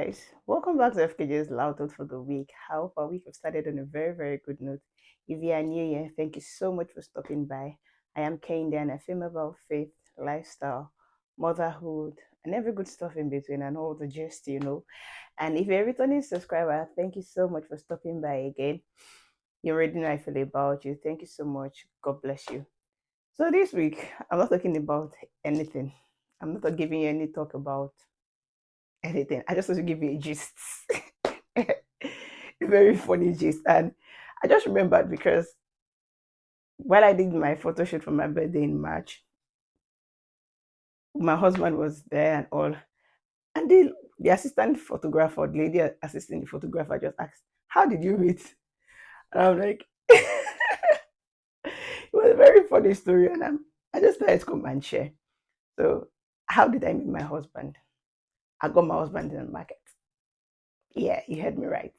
guys, welcome back to FKJsLoudthoughts for the week. I hope our week have started on a very good note. If you are new here, thank you so much for stopping by. I am Kende and I film about faith, lifestyle, motherhood, and every good stuff in between and all the gist. And if you're a returning subscriber, thank you so much for stopping by again. You already know I feel about you. Thank you so much. God bless you. So this week, I'm not talking about anything. I'm not giving you any talk about anything. I just want to give you a gist. A very funny gist. And I just remembered because while I did my photo shoot for my birthday in March, my husband was there and all. And the assistant photographer, the lady assisting the photographer, just asked, "How did you meet?" And I'm like, it was a very funny story. And I just started to come and share. So, how did I meet my husband? I got my husband in the market. Yeah, you heard me right.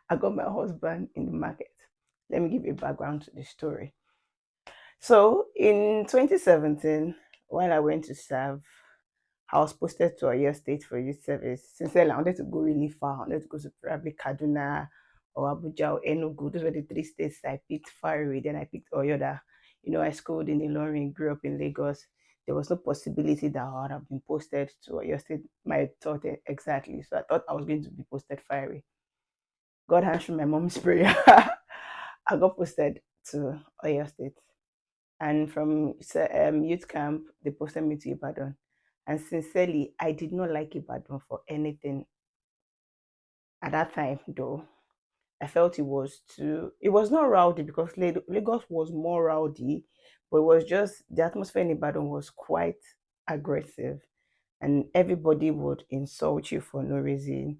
I got my husband in the market. Let me give you a background to the story. So in 2017, while I went to serve, I was posted to Oyo State for youth service. Sincerely, I wanted to go really far. I wanted to go to probably Kaduna or Abuja or Enugu. Those were the three states I picked far away. Then I picked Oyo that, I schooled in Ilorin, grew up in Lagos. There was no possibility that I would have been posted to Oyo State. My thought exactly. So I thought I was going to be posted far away. God answered my mom's prayer. I got posted to Oyo State. And from youth camp, they posted me to Ibadan. And sincerely, I did not like Ibadan for anything at that time, though. I felt it was not rowdy because Lagos was more rowdy, but it was just the atmosphere in Ibadan was quite aggressive and everybody would insult you for no reason.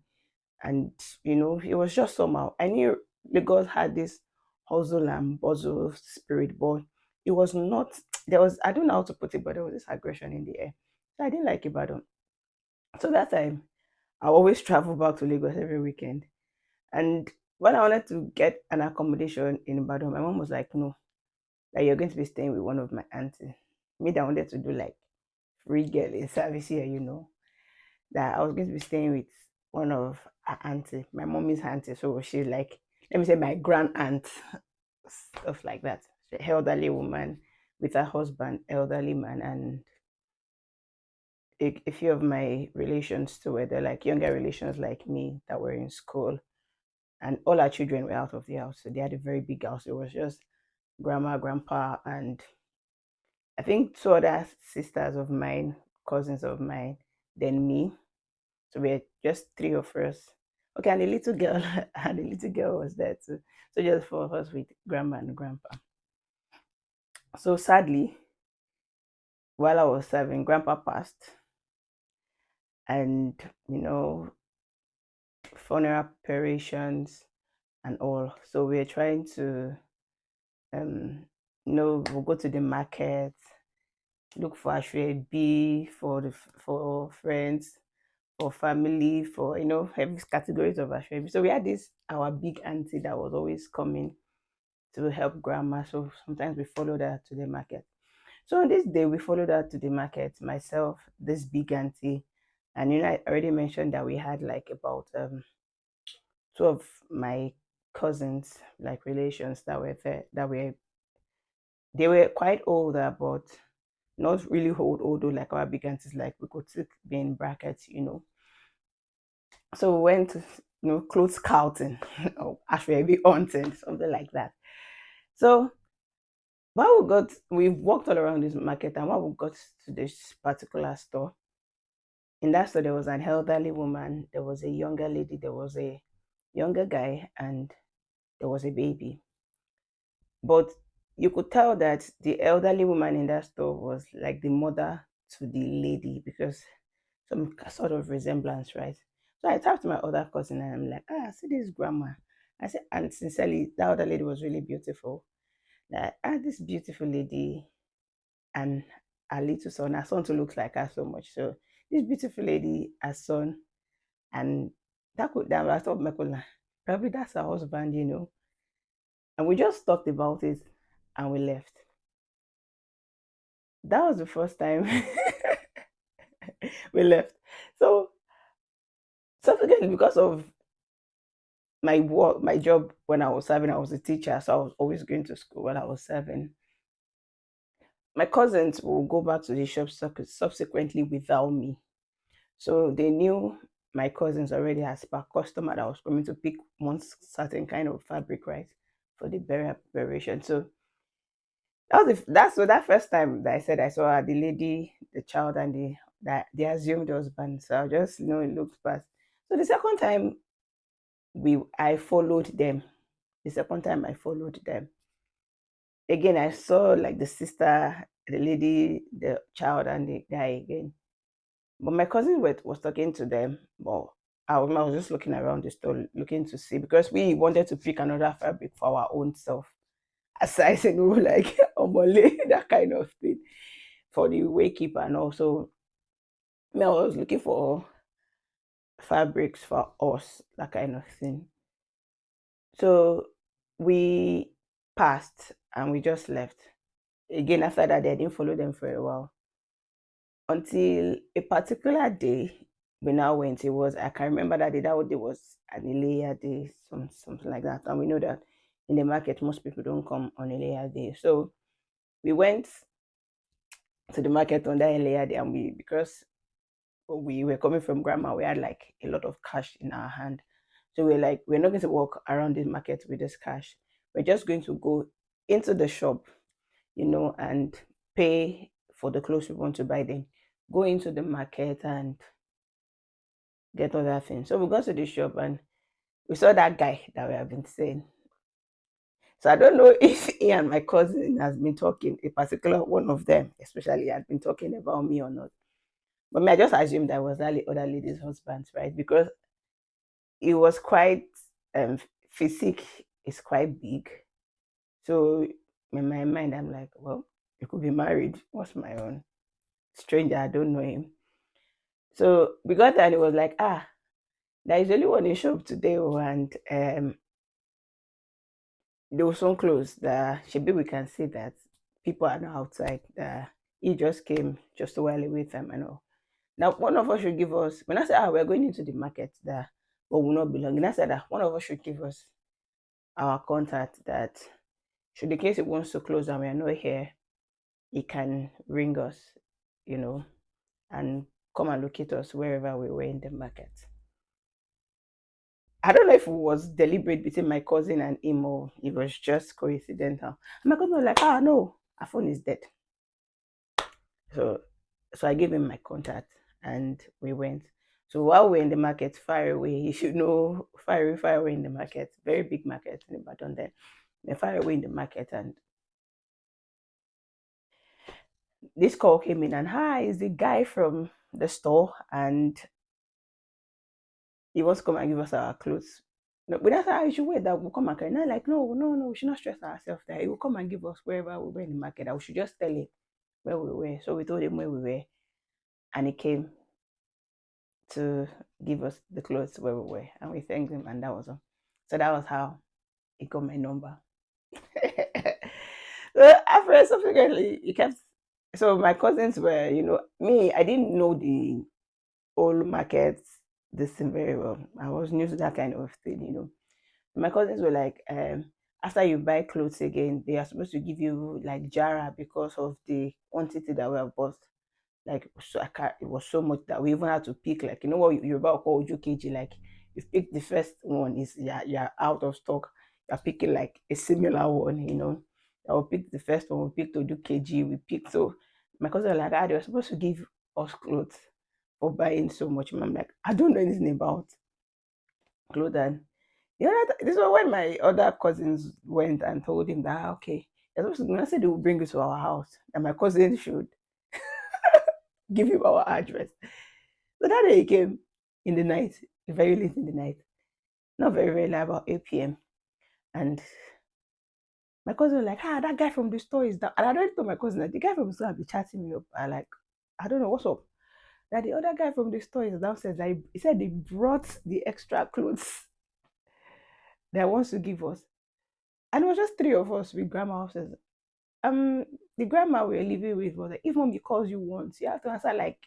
And, it was just somehow. I knew Lagos had this hustle and bustle spirit, but it was not, I don't know how to put it, but there was this aggression in the air. So I didn't like Ibadan. So that time, I always travel back to Lagos every weekend. And when I wanted to get an accommodation in Ibadan, my mom was like, no, like you're going to be staying with one of my aunties. Me that wanted to do like free girl in service here, that I was going to be staying with one of her auntie, my mommy's auntie. So she's like, let me say my grand aunt, stuff like that. She's an elderly woman with her husband, elderly man, and a few of my relations too, where they're like younger relations like me that were in school. And all our children were out of the house. So they had a very big house. It was just grandma, grandpa, and I think two other sisters of mine, cousins of mine, then me. So we're just three of us. Okay, and the little girl, and the little girl was there too. So just four of us with grandma and grandpa. So sadly, while I was serving, grandpa passed, and funeral preparations and all. So we're trying to, um, we'll go to the market, look for ashwebi for friends, for family, for every categories of ashwebi. So we had this our big auntie that was always coming to help grandma. So sometimes we followed her to the market. So on this day, we followed her to the market, myself, this big auntie. And I already mentioned that we had like about two of my cousins, like relations that were there, they were quite older, but not really older like our big aunties, like we could still be in brackets. So we went to clothes scouting or actually be hunting, something like that. So while we walked all around this market, and while we got to this particular store, in that store there was an elderly woman, there was a younger lady, there was a younger guy, and there was a baby. But you could tell that the elderly woman in that store was like the mother to the lady because some sort of resemblance, right? So I talked to my other cousin and I'm like, see this grandma. I said, and sincerely, that other lady was really beautiful. That this beautiful lady and her little son, her son to looks like her so much. So this beautiful lady, her son, and that I thought probably that's her husband. And we just talked about it and we left. That was the first time we left. So Subsequently, because of my work, my job when I was serving, I was a teacher, so I was always going to school while I was serving. My cousins will go back to the shop subsequently without me. So they knew my cousins already as per customer that was coming to pick one certain kind of fabric, right, for the burial preparation. So that's so that first time that I said I saw the lady, the child, and the assumed husband. So I just it looked past. So the second time I followed them. The second time I followed them again, I saw like the sister, the lady, the child, and the guy again. But my cousin was talking to them, but I was just looking around the store, looking to see because we wanted to pick another fabric for our own self. Aside, like omole, that kind of thing for the waykeeper, and also me, I was looking for fabrics for us, that kind of thing. So we passed and we just left. Again, after that, I didn't follow them for a while until a particular day we now went. It was, I can remember that day, that day was an Ilea day, something like that. And we know that in the market, most people don't come on Ilea day. So we went to the market on that Ilea day, and because we were coming from grandma, we had like a lot of cash in our hand. So we're like, we're not going to walk around the market with this cash. We're just going to go into the shop, and pay for the clothes we want to buy, then go into the market and get other things. So we got to the shop and we saw that guy that we have been saying. So I don't know if he and my cousin has been talking, a particular one of them, especially, had been talking about me or not. But me, I just assumed that was that other lady's husband, right? Because it was quite physique is quite big. So in my mind, I'm like, well, you could be married. What's my own? Stranger, I don't know him. So we got there and it was like, there is only one in shop today, and there was some clothes that should be we can see that people are not outside. He just came just a while away from and all. Now one of us should give us when I said we're going into the market that but will not belong. And I said that one of us should give us our contact that should the case it wants to close and we are not here, he can ring us, you know, and come and locate us wherever we were in the market. I don't know if it was deliberate between my cousin and him or it was just coincidental. And my cousin was like, no, our phone is dead. So so I gave him my contact and we went. So while we're in the market, far away, you should know far away in the market, very big market in Ibadan there. We're far away in the market and this call came in and hi, is the guy from the store and he wants to come and give us our clothes. No, but that's how you should wait that we'll come and carry. Not like, no, no, no, we should not stress ourselves that he will come and give us wherever we were in the market. I should just tell him where we were. So we told him where we were and he came to give us the clothes where we were. And we thanked him and that was all. So that was how he got my number. So after subsequently he kept so my cousins were, me, I didn't know the old markets this thing very well. I was new to that kind of thing. My cousins were like, after you buy clothes again, they are supposed to give you like Jara because of the quantity that we have bought. Like so it was so much that we even had to pick, like, what you're about call UKG, like you pick the first one is you're out of stock. You're picking like a similar one. I will pick the first one, we pick to do KG, we pick so my cousin were like, they were supposed to give us clothes for buying so much. And I'm like, I don't know anything about clothes. And this was when my other cousins went and told him that okay, they're supposed to, when I said they will bring it to our house, and my cousin should give him our address. So that day he came in the night, very late in the night, not very, very late, about 8 p.m. And my cousin was like, that guy from the store is down. And I already told my cousin that the guy from the store will be chatting me up. I don't know what's up. That the other guy from the store is downstairs. He said they brought the extra clothes that wants to give us. And it was just three of us with grandma upstairs. The grandma we were living with was like, if mommy calls you once, you have to answer like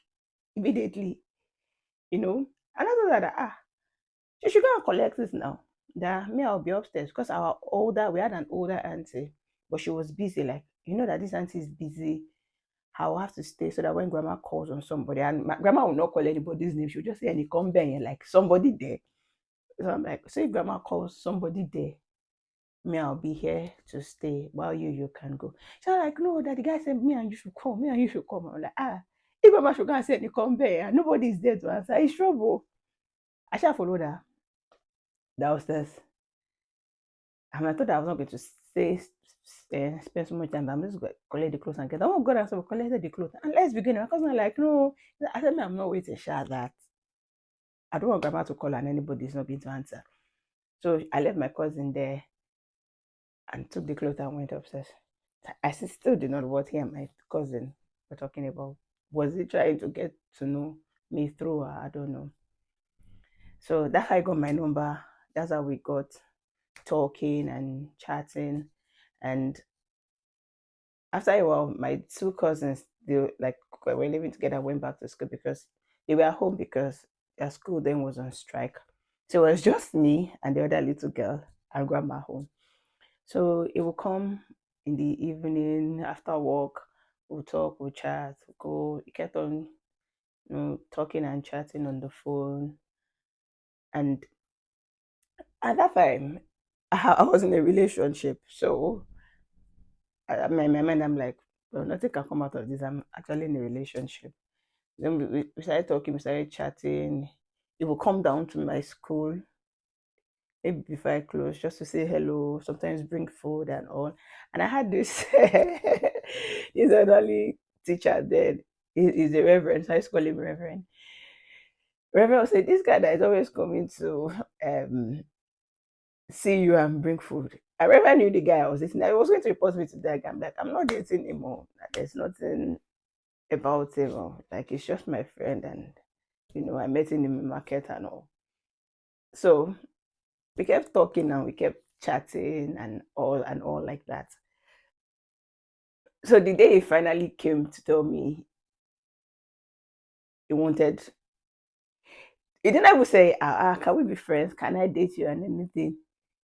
immediately. And I told her that You should go and collect this now. That me, I'll be upstairs because we had an older auntie, but she was busy. Like, you know that this auntie is busy. I'll have to stay so that when grandma calls on somebody, and my grandma will not call anybody's name, she'll just say, and come bang, like somebody there. So I'm like, so if grandma calls somebody there, me, I'll be here to stay while you can go. She's like, no, that the guy said, me and you should come, me and you should come. I'm like, if grandma should go and say, come bang, and nobody's there to answer, it's trouble. I shall follow that downstairs. And I thought I was not going to stay, spend so much time. But I'm just going to collect the clothes and get. Oh God, I said, collected the clothes. And let's begin. My cousin like, no. I said, I'm not waiting. Share that. I don't want grandma to call and anybody's not going to answer. So I left my cousin there and took the clothes and went upstairs. I still did not know what he and my cousin were talking about. Was he trying to get to know me through her? I don't know. So that's how I got my number. That's how we got talking and chatting. And after a while, my two cousins, they like were living together, went back to school because they were home because their school then was on strike. So it was just me and the other little girl and grandma home. So it will come in the evening after work. We'll talk, we'll chat, we'll go. It kept on, talking and chatting on the phone. And at that time, I was in a relationship. So my mind, I'm like, well, nothing can come out of this. I'm actually in a relationship. Then we started talking, we started chatting. It will come down to my school, maybe before I close, just to say hello, sometimes bring food and all. And I had this this elderly teacher then. He's a reverend, so I used to call him Reverend. Reverend will say, this guy that is always coming to see you and bring food. I never knew the guy I was dating. I was going to report me to that guy. I'm like, I'm not dating him more. There's nothing about him. Like, he's just my friend. And, I met him in the market and all. So we kept talking and we kept chatting and all like that. So the day he finally came to tell me he wanted, he didn't ever say, can we be friends? Can I date you and anything?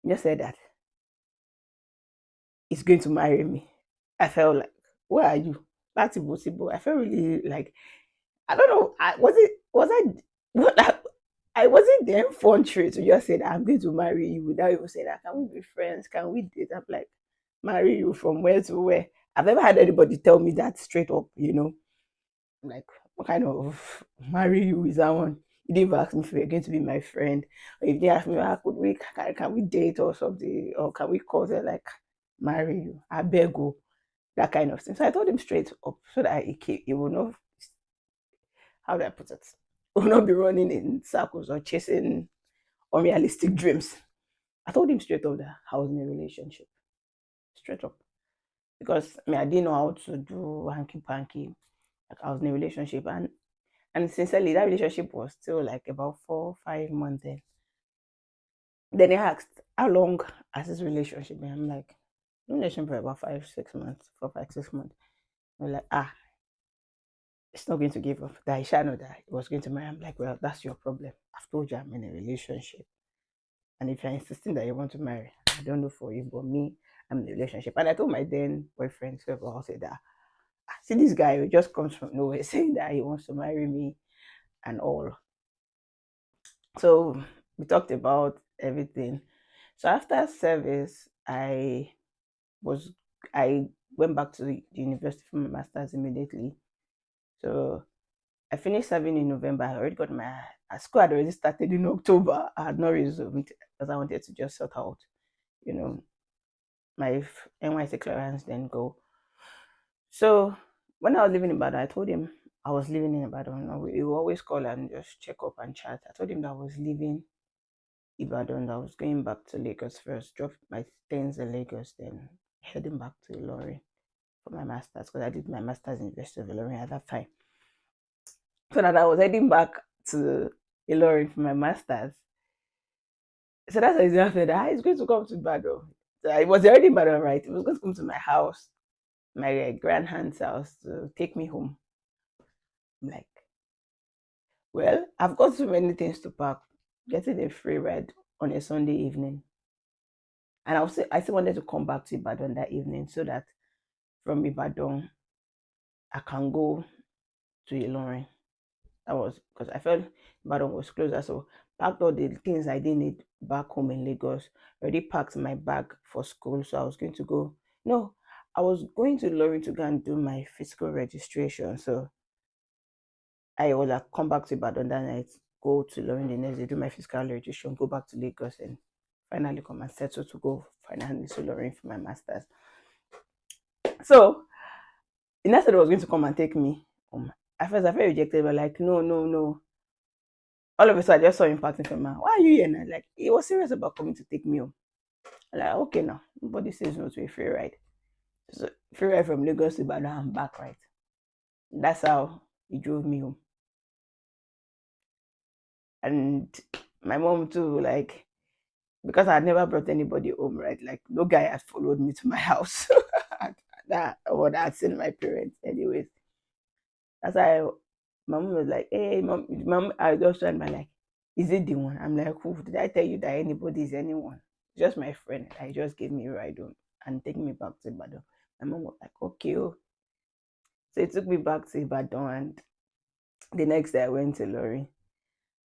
He just said that he's going to marry me. I felt like, where are you? That's impossible. I felt really like, I don't know. What I wasn't there fun trait to just say that I'm going to marry you without even saying that. Can we be friends? Can we date? I'm like, marry you from where to where? I've never had anybody tell me that straight up. Like, what kind of marry you is that one? You didn't even ask me if you're going to be my friend. Or if they ask me, can we date or something? Or can we call it like marry you? I beg you. That kind of thing. So I told him straight up so that he will not, how do I put it? Will not be running in circles or chasing unrealistic dreams. I told him straight up that I was in a relationship. Straight up. Because I didn't know how to do hanky panky. Like, I was in a relationship, and sincerely that relationship was still like about 4 5 months then he asked how long has this relationship been. I'm like, relationship for about 5 6 months, 4 5 6 months. I'm like, it's not going to give up. That I shall know that he was going to marry. I'm like, well, that's your problem. I've told you I'm in a relationship. And if you're insisting that you want to marry, I don't know for you, but me, I'm in a relationship. And I told my then boyfriend, so I'll say that, see this guy who just comes from nowhere saying that he wants to marry me and all. So we talked about everything. So after service, was I went back to the university for my master's immediately. So I finished serving in November. I already got my school had already started in October. I had not resumed because I wanted to just sort out, you know, my NYC clearance, then go. So when I was living in Ibadan, I told him I was living in Ibadan. He will always call and just check up and chat. I told him that I was leaving Ibadan, that I was going back to Lagos first, dropped my things in Lagos, then heading back to Ilorin for my master's because I did my master's in University of Ilorin at that time. So that I was heading back to Ilorin for my master's. So that's exactly that. He's going to come to Ibadan. So it was already in Ibadan, right? He was going to come to my house, my grand aunt's house, to take me home. I'm like, well, I've got so many things to pack. getting a free ride on a Sunday evening. And I still wanted to come back to Ibadan that evening so that from Ibadan I can go to Ilorin. That was because I felt Ibadan was closer. So packed all the things I didn't need back home in Lagos. Already packed my bag for school. So I was going to go. No, I was going to Ilorin to go and do my physical registration. So I would have come back to Ibadan that night, go to Ilorin the next day, do my physical registration, go back to Lagos and finally come and settle to go finally to Ilorin for my master's. So the next day was going to come and take me home. At first I felt rejected, but like, no, no, no. All of a sudden I just saw him parting from her. Why are you here now? Like, he was serious about coming to take me home. I'm like, okay now. Nobody says no to a free ride. So free ride from Lagos to Ibadan and back, right? That's how he drove me home. And my mom too, like, because I had never brought anybody home, right? Like, no guy had followed me to my house. That or that I'd seen my parents, anyways. That's why my mom was like, "Hey, mom, I just turned my like, is it the one?" I'm like, "Who did I tell you that anybody is anyone? Just my friend. I just gave me a ride home and take me back to Ibadan." My mom was like, "Okay, oh." So it took me back to Ibadan, and the next day I went to Lorry.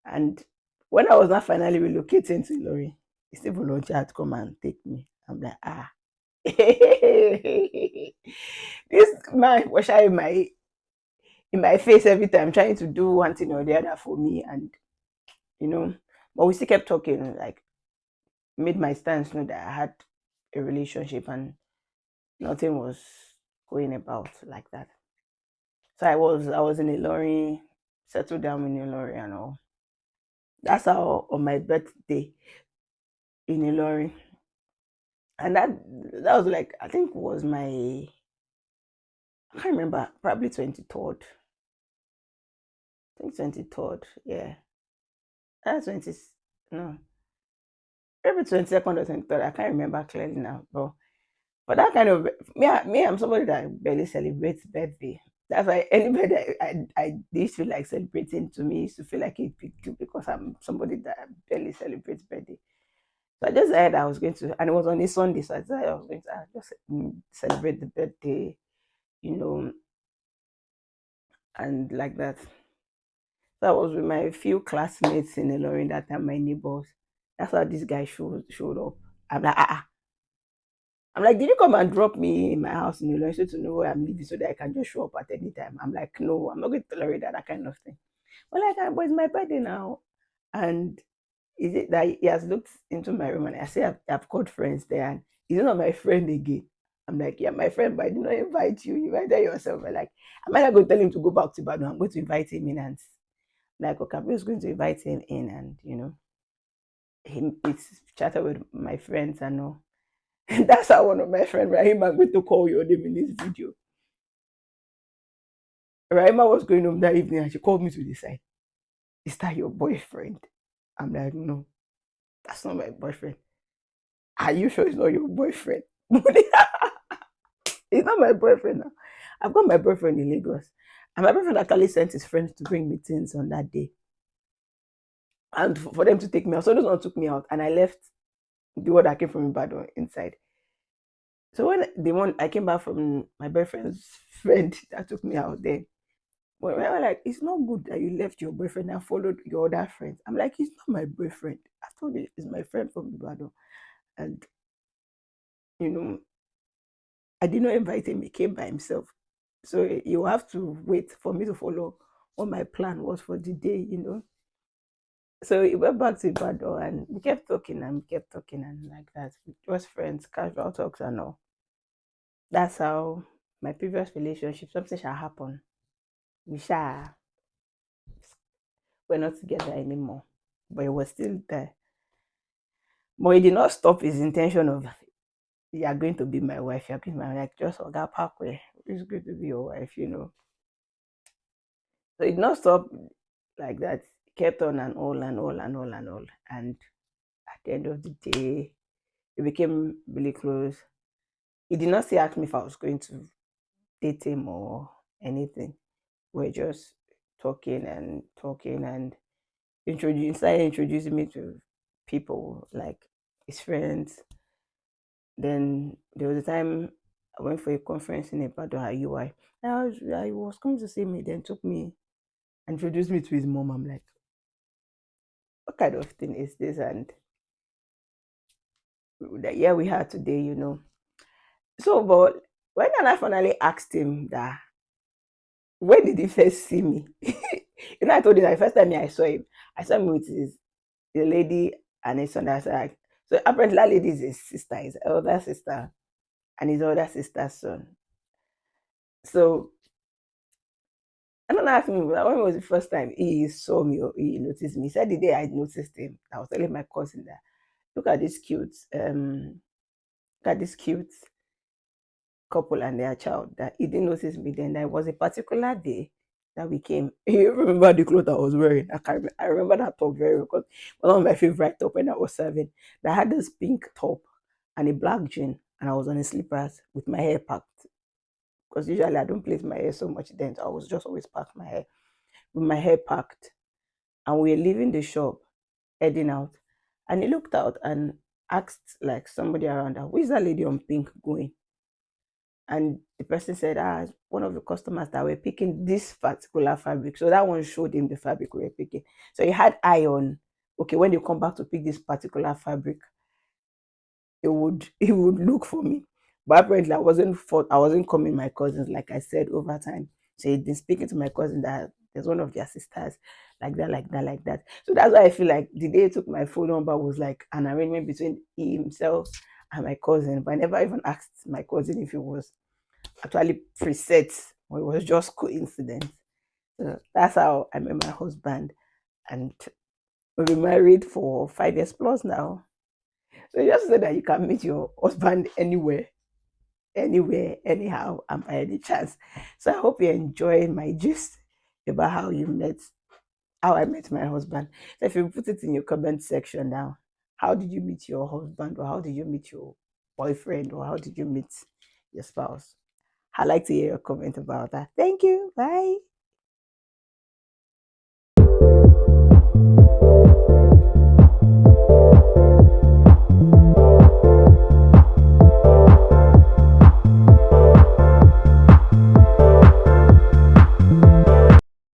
And when I was not finally relocating to Lorry, he still volunteered to come and take me. I'm like, ah. This man was shy in my face every time, trying to do one thing or the other for me, and you know, but we still kept talking, like made my stance know that I had a relationship and nothing was going about like that. So I was in a lorry, settled down in a lorry and all. That's how on my birthday in a lorry. And that was like, I think was my, I can't remember, probably 23rd. I think 23rd, yeah. That's 20, no, maybe 22nd or 23rd. I can't remember clearly now. But that kind of, I'm somebody that barely celebrates birthday. That's why anybody I used to like celebrating to me used to feel like a big deal because I'm somebody that barely celebrates birthday. So I just said I was going to, and it was on a Sunday, so I said I was going to just celebrate the birthday, you know, and like that. So I was with my few classmates in Ilorin that time, my neighbors. That's how this guy showed up. I'm like, ah, ah. I'm like, did you come and drop me in my house in Ilorin so to know where I'm living so that I can just show up at any time? I'm like, no, I'm not going to tolerate that kind of thing. But like, but it's my birthday now. And is it that he has looked into my room and I say I've called friends there and he's not my friend again? I'm like, yeah, my friend, but I did not invite you. You invited yourself. I'm like, am I not going to tell him to go back to Ibadan? I'm going to invite him in and like, okay, I'm just going to invite him in and, him, it's chatted with my friends and all. And that's how one of my friends, Rahima, I'm going to call your name in this video. Rahima was going home that evening and she called me to the side. Is that your boyfriend? I'm like, no, that's not my boyfriend. Are you sure it's not your boyfriend? It's not my boyfriend now. I've got my boyfriend in Lagos. And my boyfriend actually sent his friends to bring me things on that day. And for them to take me out. So those one took me out and I left the one that came from Ibadan inside. So when the one I came back from my boyfriend's friend that took me out there, when I was like, it's not good that you left your boyfriend and followed your other friends. I'm like, he's not my boyfriend. I told you he's my friend from Ibadan. And you know, I did not invite him, he came by himself. So you have to wait for me to follow what my plan was for the day. So he went back to Ibadan and we kept talking and we kept talking and like that. Just friends, casual talks and all. That's how my previous relationship, something shall happen. We shall, we're not together anymore. But it was still there. But it did not stop his intention of you are going to be my wife. You're going to be my wife. Like just on that parkway. It's going to be your wife. So it did not stop like that. It kept on and all and all and all and all. And at the end of the day, we became really close. He did not say ask me if I was going to date him or anything. We're just talking and talking and started introducing me to people like his friends. Then there was a time I went for a conference in Ibadan at UI. I was coming to see me, then took me and introduced me to his mom. I'm like, what kind of thing is this? And that yeah, we had today. So, but when I finally asked him that, when did he first see me? I told him that the first time I saw him with the lady and his son. That's like, so apparently that lady is his sister, his elder sister, and his older sister's son. So and then I asked him like, when was the first time he saw me or he noticed me? He said the day I noticed him, I was telling my cousin that look at this cute couple and their child, that he didn't notice me then. There was a particular day that we came. You remember the clothes I was wearing? I remember that top very well because one of my favorite top when I was 7. I had this pink top and a black jean, and I was on a slippers with my hair packed. Because usually I don't place my hair so much then, so I was just always pack my hair with my hair packed. And we were leaving the shop, heading out. And he looked out and asked like somebody around her, who is that lady on pink going? And the person said, it's one of the customers that were picking this particular fabric. So that one showed him the fabric we were picking. So he had eye on, okay, when they come back to pick this particular fabric, he would look for me. But apparently I wasn't coming my cousins, like I said, over time. So he'd been speaking to my cousin that there's one of their sisters, like that, like that, like that. So that's why I feel like the day he took my phone number was like an arrangement between himself and my cousin. But I never even asked my cousin if it was actually preset or it was just coincidence. So that's how I met my husband. And we've been married for 5 years plus now. So just so that you can meet your husband anywhere, anyhow, and by any chance. So I hope you enjoy my gist about how I met my husband. So if you put it in your comment section now, how did you meet your husband, or how did you meet your boyfriend, or how did you meet your spouse? I'd like to hear your comment about that. Thank you. Bye.